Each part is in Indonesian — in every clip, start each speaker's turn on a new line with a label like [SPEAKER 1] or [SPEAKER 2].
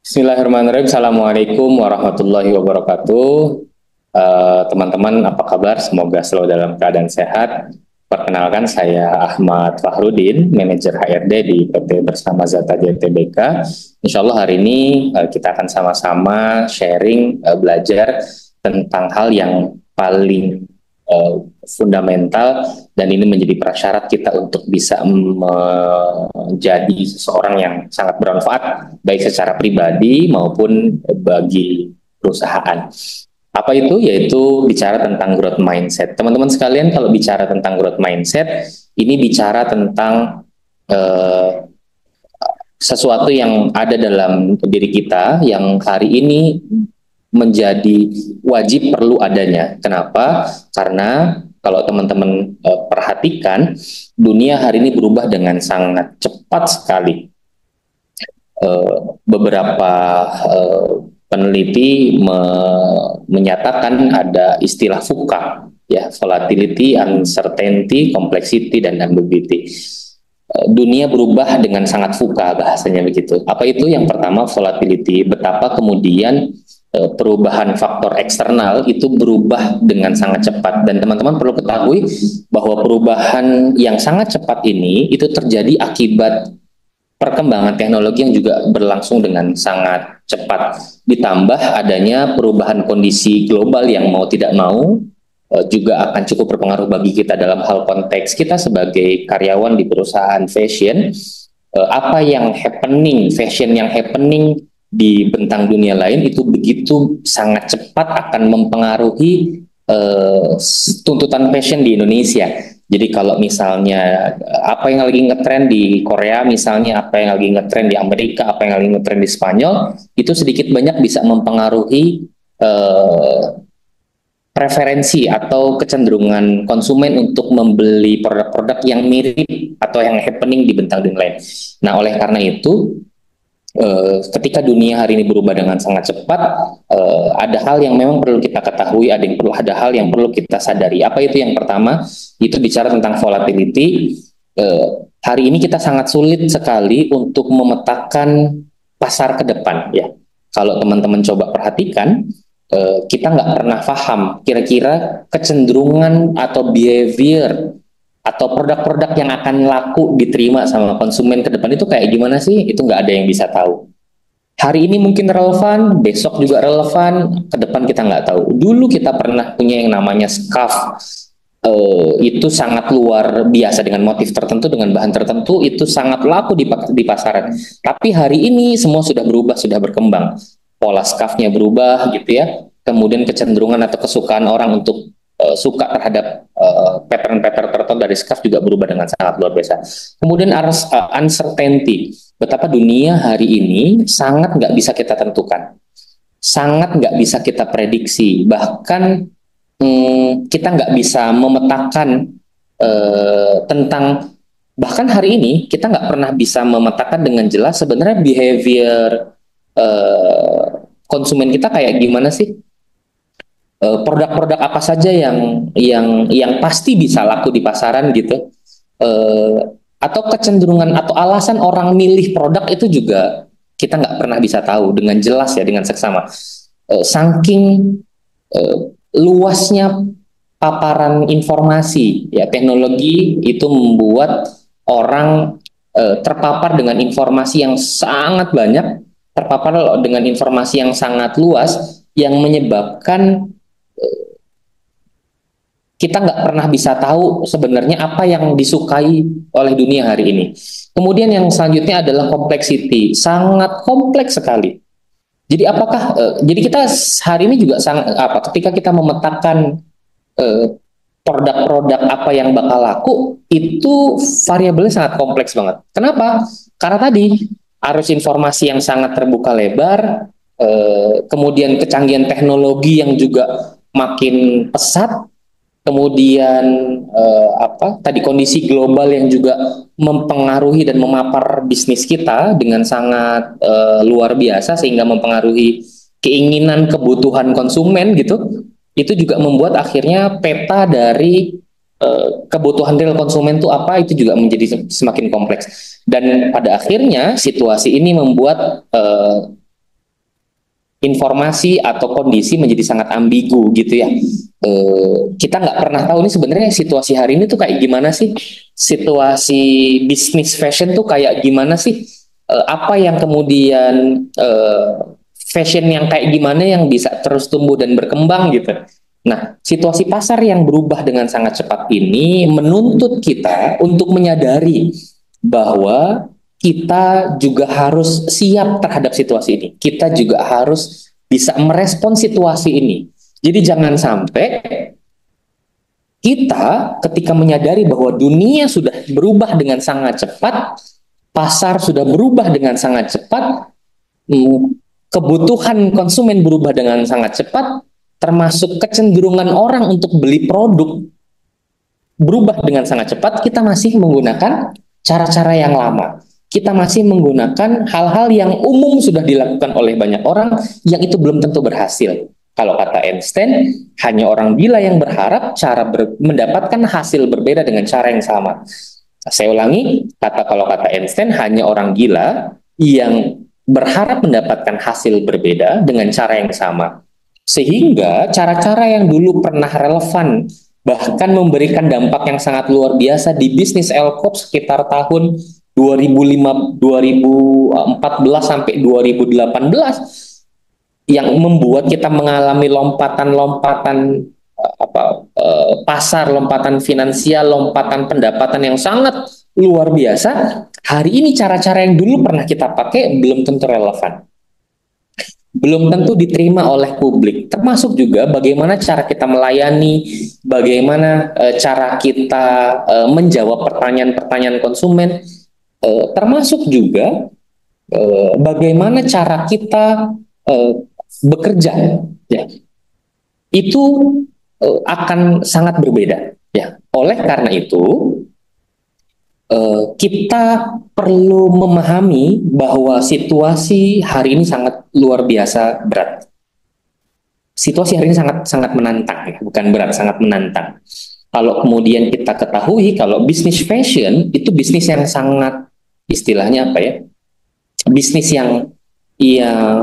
[SPEAKER 1] Bismillahirrahmanirrahim. Assalamualaikum warahmatullahi wabarakatuh. Teman-teman, apa kabar? Semoga selalu dalam keadaan sehat. Perkenalkan, saya Ahmad Fahrudin, manajer HRD di PT Bersama Zata JTBK. Insya Allah hari ini kita akan sama-sama sharing, belajar tentang hal yang paling fundamental, dan ini menjadi prasyarat kita untuk bisa menjadi seseorang yang sangat bermanfaat baik secara pribadi maupun bagi perusahaan. Apa itu? Yaitu bicara tentang growth mindset. Teman-teman sekalian, kalau bicara tentang growth mindset, ini bicara tentang sesuatu yang ada dalam diri kita yang hari ini menjadi wajib perlu adanya. Kenapa? Karena kalau teman-teman perhatikan, dunia hari ini berubah dengan sangat cepat sekali. Beberapa peneliti menyatakan ada istilah VUCA, ya, volatility, uncertainty, complexity, dan ambiguity. Dunia berubah dengan sangat VUCA, bahasanya begitu. Apa itu? Yang pertama, volatility. Betapa kemudian perubahan faktor eksternal itu berubah dengan sangat cepat, dan teman-teman perlu ketahui bahwa perubahan yang sangat cepat ini itu terjadi akibat perkembangan teknologi yang juga berlangsung dengan sangat cepat, ditambah adanya perubahan kondisi global yang mau tidak mau juga akan cukup berpengaruh bagi kita dalam hal konteks kita sebagai karyawan di perusahaan fashion. Apa yang happening, fashion yang happening di bentang dunia lain itu begitu sangat cepat akan mempengaruhi tuntutan fashion di Indonesia. Jadi kalau misalnya apa yang lagi ngetrend di Korea, misalnya apa yang lagi ngetrend di Amerika, apa yang lagi ngetrend di Spanyol, itu sedikit banyak bisa mempengaruhi preferensi atau kecenderungan konsumen untuk membeli produk-produk yang mirip atau yang happening di bentang dunia lain. Nah, oleh karena itu, ketika dunia hari ini berubah dengan sangat cepat, ada hal yang memang perlu kita ketahui, ada hal yang perlu kita sadari. Apa itu? Yang pertama, itu bicara tentang volatility. Hari ini kita sangat sulit sekali untuk memetakan pasar ke depan, ya. Kalau teman-teman coba perhatikan, kita nggak pernah paham kira-kira kecenderungan atau behavior atau produk-produk yang akan laku diterima sama konsumen ke depan itu kayak gimana sih? Itu nggak ada yang bisa tahu. Hari ini mungkin relevan, besok juga relevan, ke depan kita nggak tahu. Dulu kita pernah punya yang namanya scarf, itu sangat luar biasa dengan motif tertentu, dengan bahan tertentu, itu sangat laku di pasaran. Tapi hari ini semua sudah berubah, sudah berkembang. Pola scarfnya berubah gitu ya. Kemudian kecenderungan atau kesukaan orang untuk suka terhadap pattern-pattern tertentu dari scarf juga berubah dengan sangat luar biasa. Kemudian uncertainty, betapa dunia hari ini sangat nggak bisa kita tentukan, sangat nggak bisa kita prediksi, bahkan kita nggak bisa memetakan tentang, bahkan hari ini kita nggak pernah bisa memetakan dengan jelas sebenarnya behavior konsumen kita kayak gimana sih. Produk-produk apa saja yang pasti bisa laku di pasaran gitu, atau kecenderungan atau alasan orang milih produk itu juga kita nggak pernah bisa tahu dengan jelas, ya, dengan seksama. Saking luasnya paparan informasi, ya, teknologi itu membuat orang terpapar dengan informasi yang sangat banyak, terpapar dengan informasi yang sangat luas, yang menyebabkan kita nggak pernah bisa tahu sebenarnya apa yang disukai oleh dunia hari ini. Kemudian yang selanjutnya adalah complexity, sangat kompleks sekali. Jadi jadi kita hari ini juga ketika kita memetakan produk-produk apa yang bakal laku, itu variabelnya sangat kompleks banget. Kenapa? Karena tadi arus informasi yang sangat terbuka lebar, kemudian kecanggihan teknologi yang juga makin pesat, kemudian apa tadi kondisi global yang juga mempengaruhi dan memapar bisnis kita dengan sangat luar biasa sehingga mempengaruhi keinginan kebutuhan konsumen gitu, itu juga membuat akhirnya peta dari kebutuhan real konsumen itu apa itu juga menjadi semakin kompleks, dan pada akhirnya situasi ini membuat informasi atau kondisi menjadi sangat ambigu gitu ya. Kita nggak pernah tahu nih sebenarnya situasi hari ini tuh kayak gimana sih, situasi bisnis fashion tuh kayak gimana sih. Apa yang kemudian fashion yang kayak gimana yang bisa terus tumbuh dan berkembang gitu. Nah, situasi pasar yang berubah dengan sangat cepat ini menuntut kita untuk menyadari bahwa kita juga harus siap terhadap situasi ini. Kita juga harus bisa merespon situasi ini. Jadi jangan sampai kita ketika menyadari bahwa dunia sudah berubah dengan sangat cepat, pasar sudah berubah dengan sangat cepat, kebutuhan konsumen berubah dengan sangat cepat, termasuk kecenderungan orang untuk beli produk berubah dengan sangat cepat, kita masih menggunakan cara-cara yang lama. Kita masih menggunakan hal-hal yang umum sudah dilakukan oleh banyak orang yang itu belum tentu berhasil. Kalau kata Einstein, hanya orang gila yang berharap mendapatkan hasil berbeda dengan cara yang sama. Saya ulangi, kalau kata Einstein, hanya orang gila yang berharap mendapatkan hasil berbeda dengan cara yang sama. Sehingga cara-cara yang dulu pernah relevan bahkan memberikan dampak yang sangat luar biasa di bisnis Elkop sekitar tahun 2014 sampai 2018 yang membuat kita mengalami lompatan-lompatan pasar, lompatan finansial, lompatan pendapatan yang sangat luar biasa. Hari ini cara-cara yang dulu pernah kita pakai belum tentu relevan, belum tentu diterima oleh publik, termasuk juga bagaimana cara kita melayani, bagaimana cara kita menjawab pertanyaan-pertanyaan konsumen, termasuk juga bagaimana cara kita bekerja, ya, itu akan sangat berbeda, ya. Oleh karena itu, kita perlu memahami bahwa situasi hari ini sangat luar biasa berat. Situasi hari ini sangat sangat menantang, ya. Bukan berat, sangat menantang. Kalau kemudian kita ketahui kalau bisnis fashion itu bisnis yang sangat, istilahnya apa ya? Bisnis yang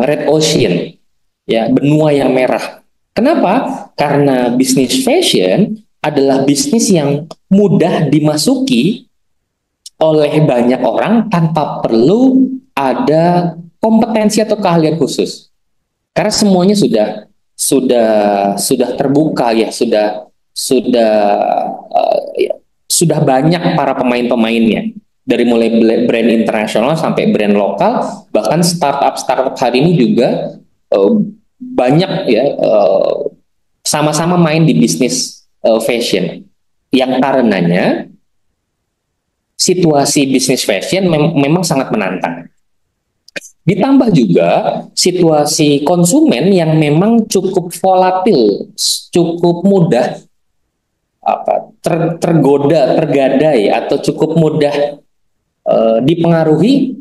[SPEAKER 1] red ocean, ya, benua yang merah. Kenapa? Karena bisnis fashion adalah bisnis yang mudah dimasuki oleh banyak orang tanpa perlu ada kompetensi atau keahlian khusus. Karena semuanya sudah terbuka, ya, sudah banyak para pemain-pemainnya. Dari mulai brand internasional sampai brand lokal, bahkan startup hari ini juga banyak, ya, sama-sama main di bisnis fashion. Yang karenanya situasi bisnis fashion memang sangat menantang. Ditambah juga situasi konsumen yang memang cukup volatil, cukup mudah tergoda, tergadai, atau cukup mudah dipengaruhi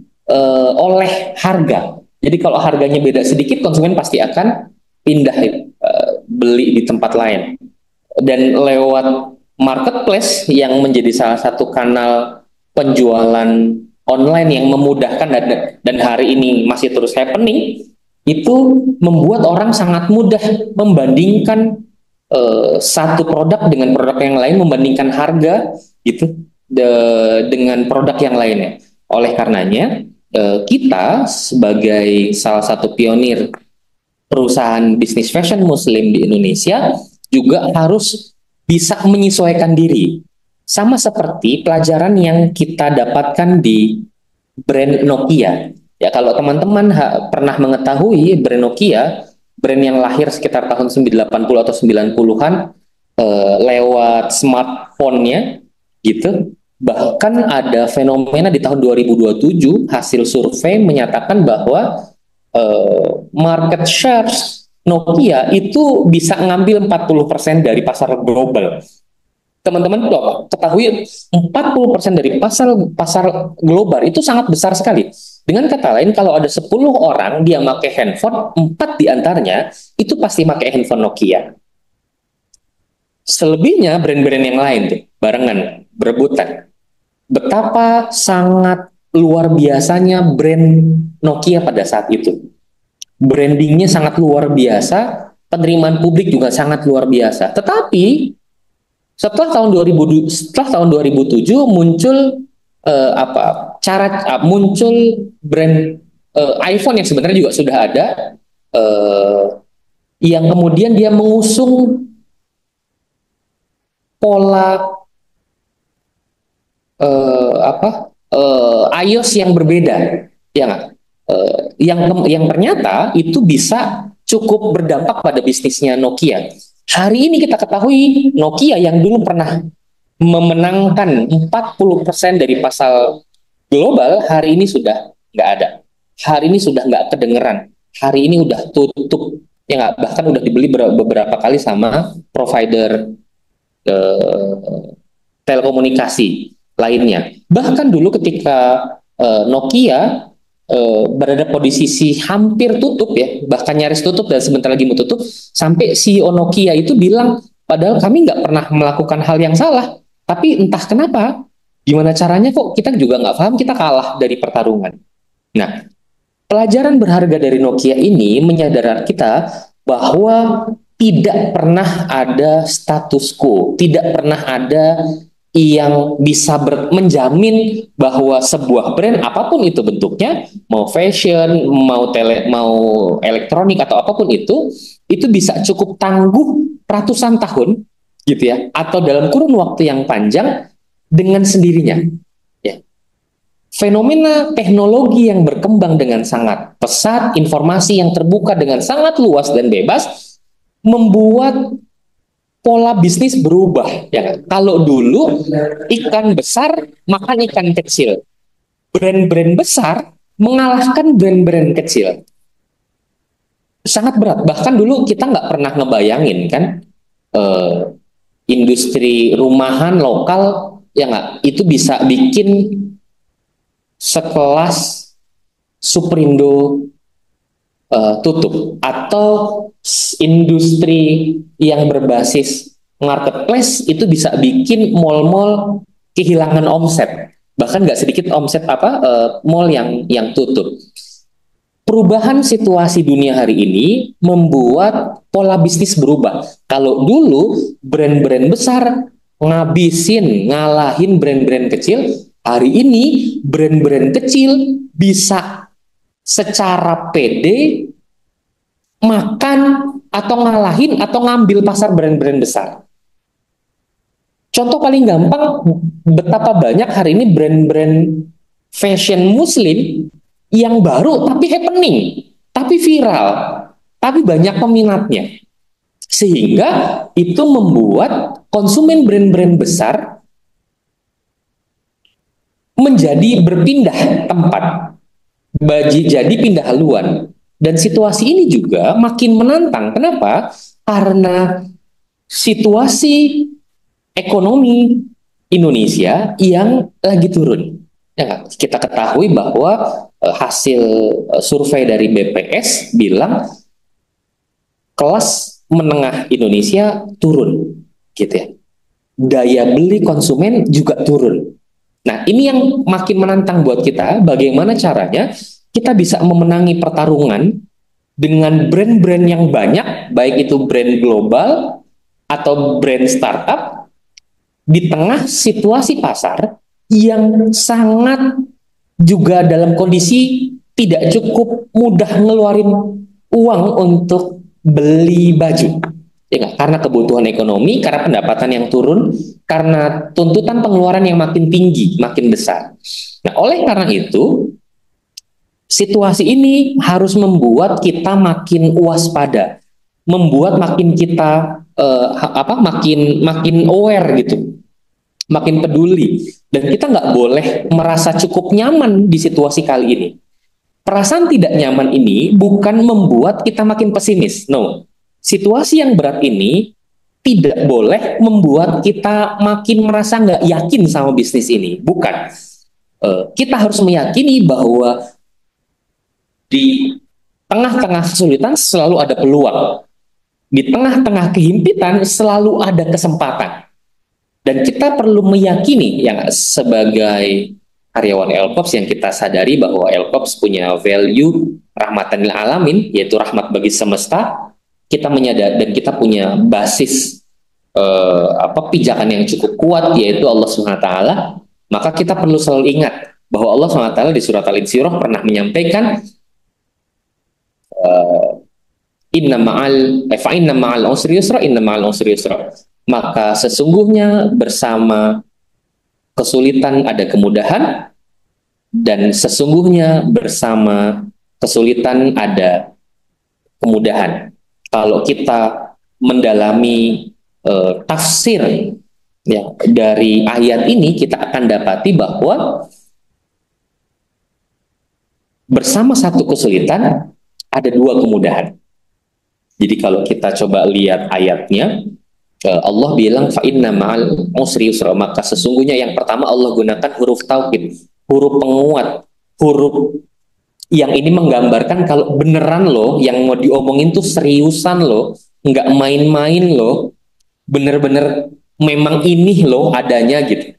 [SPEAKER 1] oleh harga. Jadi kalau harganya beda sedikit, konsumen pasti akan pindah beli di tempat lain. Dan lewat marketplace yang menjadi salah satu kanal penjualan online yang memudahkan dan hari ini masih terus happening, itu membuat orang sangat mudah membandingkan satu produk dengan produk yang lain, membandingkan harga gitu dengan produk yang lainnya. Oleh karenanya kita sebagai salah satu pionir perusahaan bisnis fashion muslim di Indonesia juga harus bisa menyesuaikan diri. Sama seperti pelajaran yang kita dapatkan di brand Nokia. Ya, kalau teman-teman pernah mengetahui brand Nokia, brand yang lahir sekitar tahun 80 atau 90-an lewat smartphone-nya gitu. Bahkan ada fenomena di tahun 2027, hasil survei menyatakan bahwa market shares Nokia itu bisa ngambil 40% dari pasar global. Teman-teman ketahui 40% dari pasar pasar global itu sangat besar sekali. Dengan kata lain, kalau ada 10 orang dia pakai handphone, 4 diantaranya itu pasti pakai handphone Nokia. Selebihnya brand-brand yang lain tuh, barengan, berebutan. Betapa sangat luar biasanya brand Nokia pada saat itu. Brandingnya sangat luar biasa, penerimaan publik juga sangat luar biasa. Tetapi setelah tahun 2007 muncul muncul brand iPhone yang sebenarnya juga sudah ada, eh, yang kemudian dia mengusung pola iOS yang berbeda, ya nggak? Yang ternyata itu bisa cukup berdampak pada bisnisnya Nokia. Hari ini kita ketahui Nokia yang dulu pernah memenangkan 40% dari pasar global, hari ini sudah nggak ada. Hari ini sudah nggak kedengeran. Hari ini udah tutup, ya nggak? Bahkan udah dibeli beberapa kali sama provider eh, telekomunikasi lainnya. Bahkan dulu ketika Nokia berada posisi hampir tutup ya, bahkan nyaris tutup dan sebentar lagi mau tutup, sampai CEO Nokia itu bilang, padahal kami nggak pernah melakukan hal yang salah, tapi entah kenapa, gimana caranya kok kita juga nggak paham, kita kalah dari pertarungan. Nah, pelajaran berharga dari Nokia ini menyadarkan kita bahwa tidak pernah ada status quo, tidak pernah ada yang bisa menjamin bahwa sebuah brand apapun itu bentuknya, mau fashion, mau elektronik atau apapun itu bisa cukup tangguh ratusan tahun gitu ya, atau dalam kurun waktu yang panjang dengan sendirinya. Ya. Fenomena teknologi yang berkembang dengan sangat pesat, informasi yang terbuka dengan sangat luas dan bebas, membuat pola bisnis berubah. Ya kan? Kalau dulu ikan besar makan ikan kecil, brand-brand besar mengalahkan brand-brand kecil. Sangat berat. Bahkan dulu kita nggak pernah ngebayangin kan, eh, industri rumahan lokal ya nggak, itu bisa bikin sekelas Superindo tutup, atau industri yang berbasis marketplace itu bisa bikin mall-mall kehilangan omset, bahkan nggak sedikit omset mall yang tutup. Perubahan situasi dunia hari ini membuat pola bisnis berubah. Kalau dulu brand-brand besar ngalahin brand-brand kecil, hari ini brand-brand kecil bisa secara pede makan atau ngalahin atau ngambil pasar brand-brand besar. Contoh paling gampang, betapa banyak hari ini brand-brand fashion muslim yang baru tapi happening, tapi viral, tapi banyak peminatnya. Sehingga itu membuat konsumen brand-brand besar menjadi berpindah tempat, jadi pindah haluan. Dan situasi ini juga makin menantang. Kenapa? Karena situasi ekonomi Indonesia yang lagi turun. Ya, kita ketahui bahwa hasil survei dari BPS bilang kelas menengah Indonesia turun, gitu ya. Daya beli konsumen juga turun. Nah, ini yang makin menantang buat kita, bagaimana caranya kita bisa memenangi pertarungan dengan brand-brand yang banyak, baik itu brand global atau brand startup, di tengah situasi pasar yang sangat juga dalam kondisi tidak cukup mudah ngeluarin uang untuk beli baju. Ya, karena kebutuhan ekonomi, karena pendapatan yang turun, karena tuntutan pengeluaran yang makin tinggi, makin besar. Nah, oleh karena itu, situasi ini harus membuat kita makin waspada, membuat makin kita makin aware gitu, makin peduli, dan kita nggak boleh merasa cukup nyaman di situasi kali ini. perasaan tidak nyaman ini bukan membuat kita makin pesimis. No, situasi yang berat ini tidak boleh membuat kita makin merasa nggak yakin sama bisnis ini. Bukan. Kita harus meyakini bahwa di tengah-tengah kesulitan selalu ada peluang. Di tengah-tengah kehimpitan selalu ada kesempatan. Dan kita perlu meyakini yang sebagai karyawan Elkops yang kita sadari bahwa Elkops punya value rahmatan lil alamin, yaitu rahmat bagi semesta. Kita menyadari dan kita punya basis pijakan yang cukup kuat, yaitu Allah SWT. Maka kita perlu selalu ingat bahwa Allah SWT di surat Al-Insyirah pernah menyampaikan inna ma'al usri yusra, inna ma'al usri yusra. Maka sesungguhnya bersama kesulitan ada kemudahan, dan sesungguhnya bersama kesulitan ada kemudahan. Kalau kita mendalami tafsir ya dari ayat ini, kita akan dapati bahwa bersama satu kesulitan ada dua kemudahan. Jadi kalau kita coba lihat ayatnya, Allah bilang fa inna ma'al usri yusra, maka sesungguhnya yang pertama Allah gunakan huruf taukid, huruf penguat, huruf yang ini menggambarkan kalau beneran loh yang mau diomongin tuh seriusan loh, nggak main-main loh, bener-bener memang ini loh adanya gitu.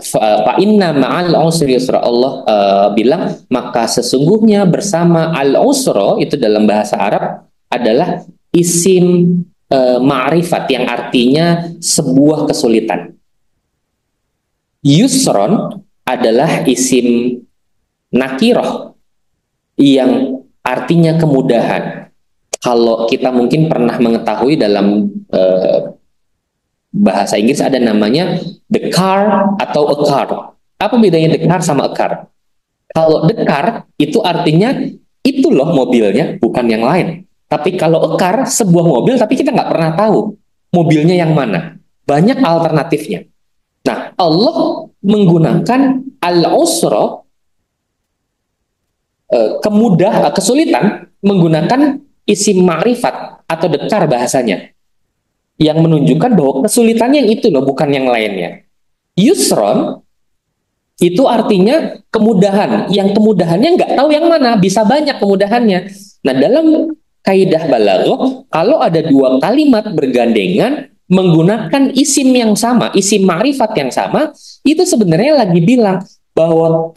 [SPEAKER 1] Fa inna ma'al usri yusra, Allah bilang maka sesungguhnya bersama al usra itu dalam bahasa Arab adalah isim ma'rifat yang artinya sebuah kesulitan. Yusron adalah isim nakiroh yang artinya kemudahan. Kalau kita mungkin pernah mengetahui dalam bahasa Inggris ada namanya the car atau a car. Apa bedanya the car sama a car? Kalau the car itu artinya itu loh mobilnya, bukan yang lain. Tapi kalau a car, sebuah mobil, tapi kita nggak pernah tahu mobilnya yang mana. Banyak alternatifnya. Nah, Allah menggunakan al-usra, kesulitan, menggunakan isim ma'rifat atau dekar bahasanya. Yang menunjukkan bahwa kesulitannya yang itu loh, bukan yang lainnya. Yusron, itu artinya kemudahan. Yang kemudahannya nggak tahu yang mana, bisa banyak kemudahannya. Nah, dalam kaidah balaghah, kalau ada dua kalimat bergandengan menggunakan isim yang sama, isim ma'rifat yang sama, itu sebenarnya lagi bilang bahwa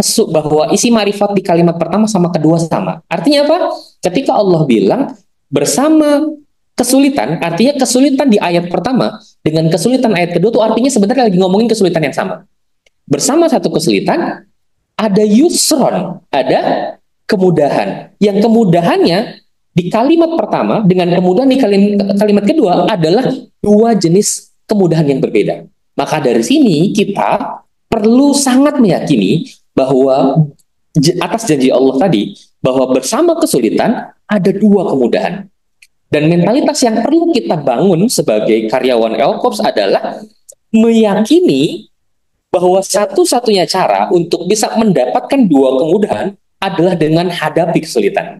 [SPEAKER 1] isim ma'rifat di kalimat pertama sama kedua sama. Artinya apa? Ketika Allah bilang bersama kesulitan, artinya kesulitan di ayat pertama dengan kesulitan ayat kedua itu artinya sebenarnya lagi ngomongin kesulitan yang sama. Bersama satu kesulitan ada yusron, ada kemudahan. Yang kemudahannya di kalimat pertama dengan kemudahan di kalimat kedua adalah dua jenis kemudahan yang berbeda. Maka dari sini kita perlu sangat meyakini bahwa atas janji Allah tadi, bahwa bersama kesulitan ada dua kemudahan. Dan mentalitas yang perlu kita bangun sebagai karyawan Elkops adalah meyakini bahwa satu-satunya cara untuk bisa mendapatkan dua kemudahan adalah dengan hadapi kesulitan.